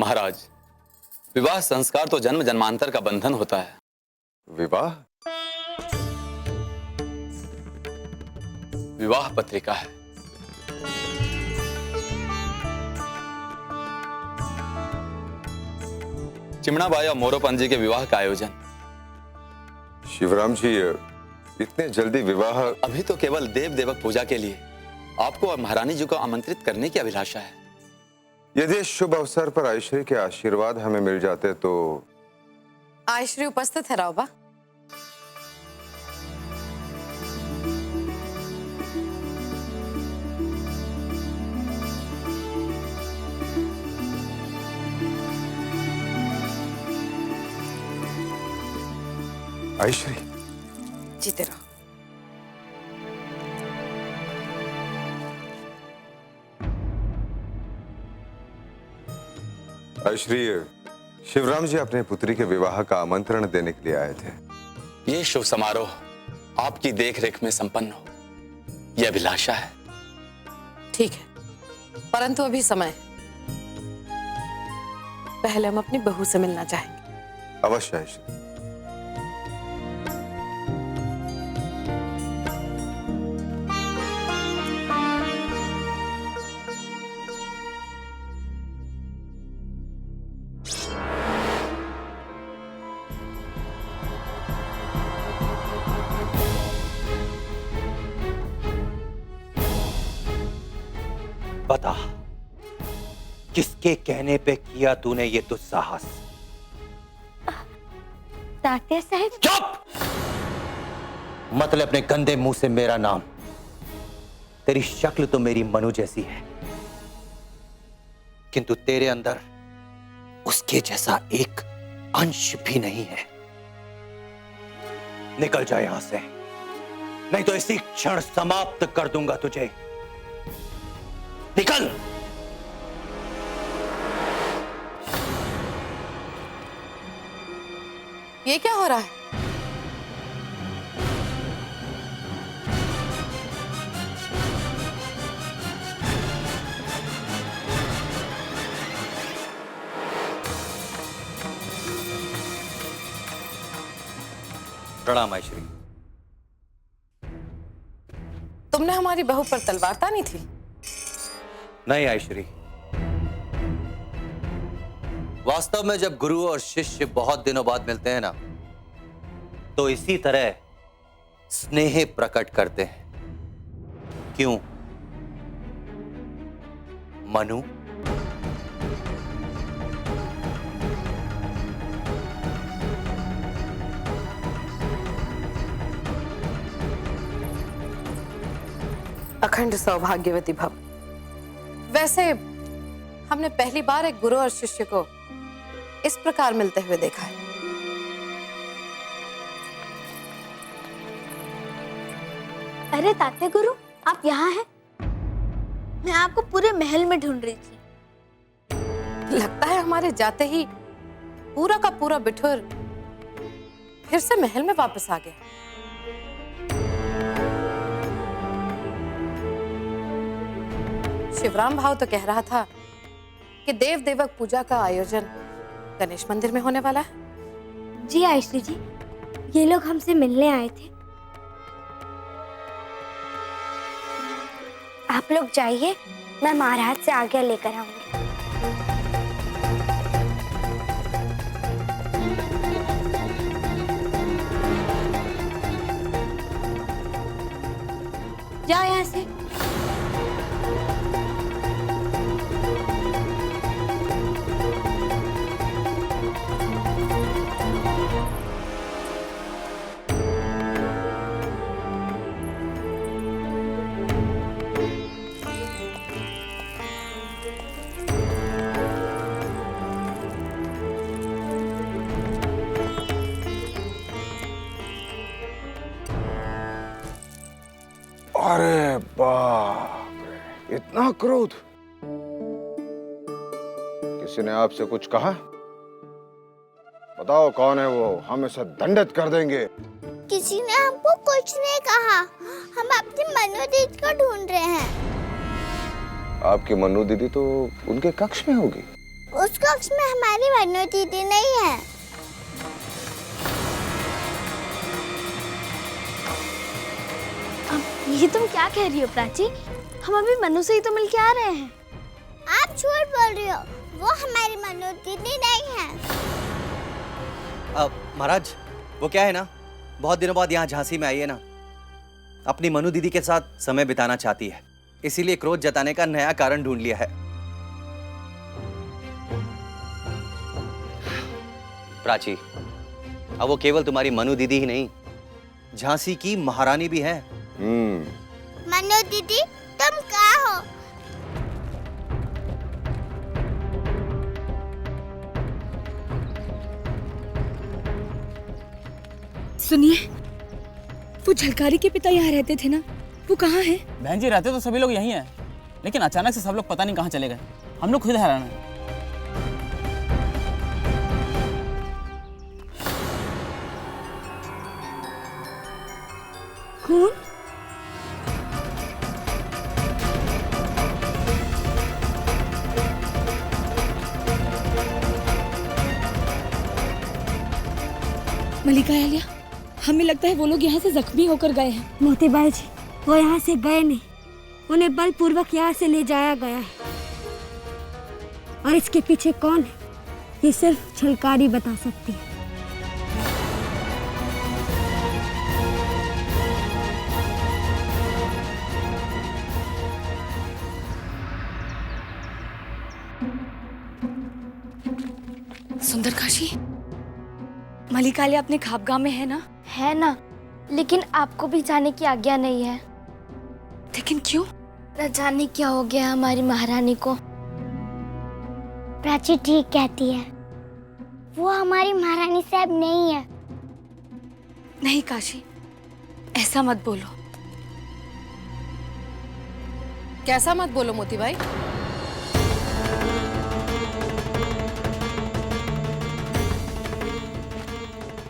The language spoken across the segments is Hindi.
महाराज, विवाह संस्कार तो जन्म जन्मांतर का बंधन होता है। विवाह? विवाह पत्रिका है। चिमणाबाई और मोरोपंत जी के विवाह का आयोजन। शिवराम जी, इतने जल्दी विवाह? अभी तो केवल देव देवक पूजा के लिए आपको और महारानी जी को आमंत्रित करने की अभिलाषा है। यदि इस शुभ अवसर पर आयश्री के आशीर्वाद हमें मिल जाते तो। आयश्री उपस्थित है रावबा। आयश्री, जीते रहो। आयश्री, शिवराम जी अपने पुत्री के विवाह का आमंत्रण देने के लिए आए थे। ये शुभ समारोह आपकी देखरेख में संपन्न हो, यह अभिलाषा है। ठीक है, परंतु अभी समय है। पहले हम अपनी बहू से मिलना चाहेंगे। अवश्य आयश्री। बता, किसके कहने पे किया तूने ये दुस्साहस? तात्या साहब। चुप! मतलब अपने गंदे मुंह से मेरा नाम। तेरी शक्ल तो मेरी मनु जैसी है, किंतु तेरे अंदर उसके जैसा एक अंश भी नहीं है। निकल जा यहां से, नहीं तो इसी क्षण समाप्त कर दूंगा तुझे। निकल! ये क्या हो रहा है? प्रणाम आयश्री। तुमने हमारी बहू पर तलवार तानी थी? नहीं आयश्री, वास्तव में जब गुरु और शिष्य बहुत दिनों बाद मिलते हैं ना, तो इसी तरह स्नेह प्रकट करते हैं। क्यों मनु? अखंड सौभाग्यवती भव। वैसे हमने पहली बार एक गुरु और शिष्य को इस प्रकार मिलते हुए देखा है। अरे तात्या गुरु, आप यहाँ हैं? मैं आपको पूरे महल में ढूंढ रही थी। लगता है हमारे जाते ही पूरा का पूरा बिठुर फिर से महल में वापस आ गया। शिवराम भाव तो कह रहा था कि देव देवक पूजा का आयोजन गणेश मंदिर में होने वाला है। जी आयश्री जी, ये लोग हमसे मिलने आए थे। आप लोग जाइए, मैं महाराज से आज्ञा लेकर आऊंगी। जाओ यहाँ से। अरे बाप रे, इतना क्रोध! किसी ने आपसे कुछ कहा? बताओ कौन है वो, हम इसे दंडित कर देंगे। किसी ने हमको कुछ नहीं कहा, हम अपनी मनु दीदी को ढूंढ रहे हैं। आपकी मनु दीदी तो उनके कक्ष में होगी। उस कक्ष में हमारी मनु दीदी नहीं है। अब ये तुम क्या कह रही हो प्राची? हम अभी मनु से ही तो मिलके आ रहे हैं। आप झूठ बोल रही हो, वो हमारी मनु दीदी नहीं है। अब महाराज, वो क्या है ना, बहुत दिनों बाद यहाँ झांसी में आई है ना, अपनी मनु दीदी के साथ समय बिताना चाहती है, इसीलिए क्रोध जताने का नया कारण ढूंढ लिया है। प्राची, अब वो केवल तुम्हारी मनु दीदी ही नहीं, झांसी की महारानी भी है। मनु दीदी, तुम कहाँ हो? सुनिए, वो झलकारी के पिता यहाँ रहते थे ना, वो कहाँ है? बहन जी, रहते तो सभी लोग यहीं हैं, लेकिन अचानक से सब लोग पता नहीं कहाँ चले गए। हम लोग खुद हैरान हैं। कौन? मलिका आलिया, हमें लगता है वो लोग यहाँ से जख्मी होकर गए हैं। मोतीबाई जी, वो यहाँ से गए नहीं, उन्हें बलपूर्वक यहाँ से ले जाया गया है। और इसके पीछे कौन है, ये सिर्फ झलकारी बता सकती है। सुंदर काशी, मलिका आलिया अपने खाबगाह में है ना? है ना, लेकिन आपको भी जाने की आज्ञा नहीं है। लेकिन क्यों? न जाने क्या हो गया हमारी महारानी को। प्राची ठीक कहती है, वो हमारी महारानी साहब नहीं है। नहीं काशी, ऐसा मत बोलो। कैसा मत बोलो मोती भाई?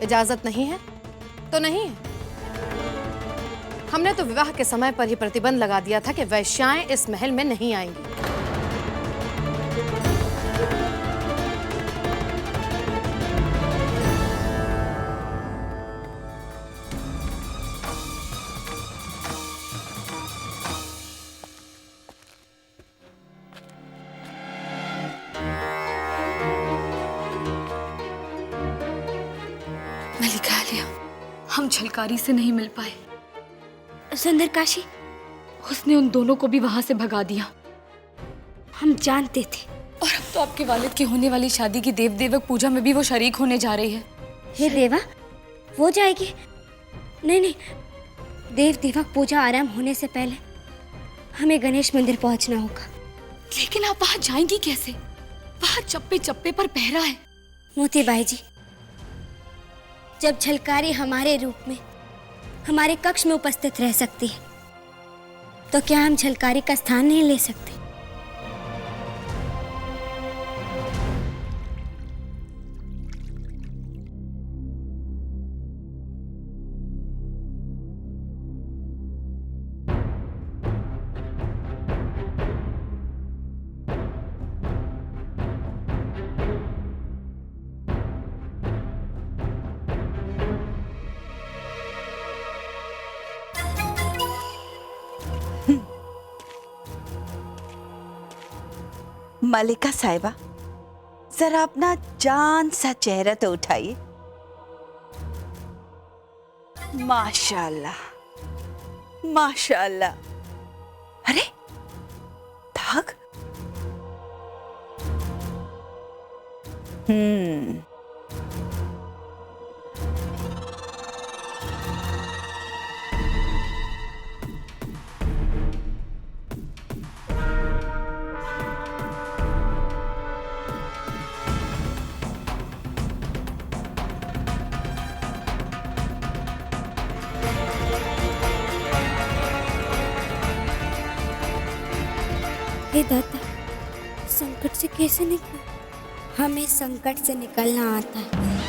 इजाजत नहीं है तो नहीं है। हमने तो विवाह के समय पर ही प्रतिबंध लगा दिया था कि वैश्याएं इस महल में नहीं आएंगी। मलिका आलिया, हम झलकारी से नहीं मिल पाए। सुंदर काशी, उसने उन दोनों को भी वहां से भगा दिया। हम जानते थे। और अब तो आपके वालिद की होने वाली शादी की देव देवक पूजा में भी वो शरीक होने जा रही है। हे देवा, वो जाएगी? नहीं नहीं, देव देवक पूजा आराम होने से पहले हमें गणेश मंदिर पहुंचना होगा। लेकिन आप वहां जाएंगी कैसे? वहां चप्पे चप्पे पर पहरा है। मोतीबाई जी, जब झलकारी हमारे रूप में हमारे कक्ष में उपस्थित रह सकती है, तो क्या हम झलकारी का स्थान नहीं ले सकते? मलिका साहिबा, जरा अपना जान सा चेहरा तो उठाइए। माशाल्लाह, माशाल्लाह। अरे दाग। हे दाता, संकट से कैसे निकले? हमें संकट से निकलना आता है।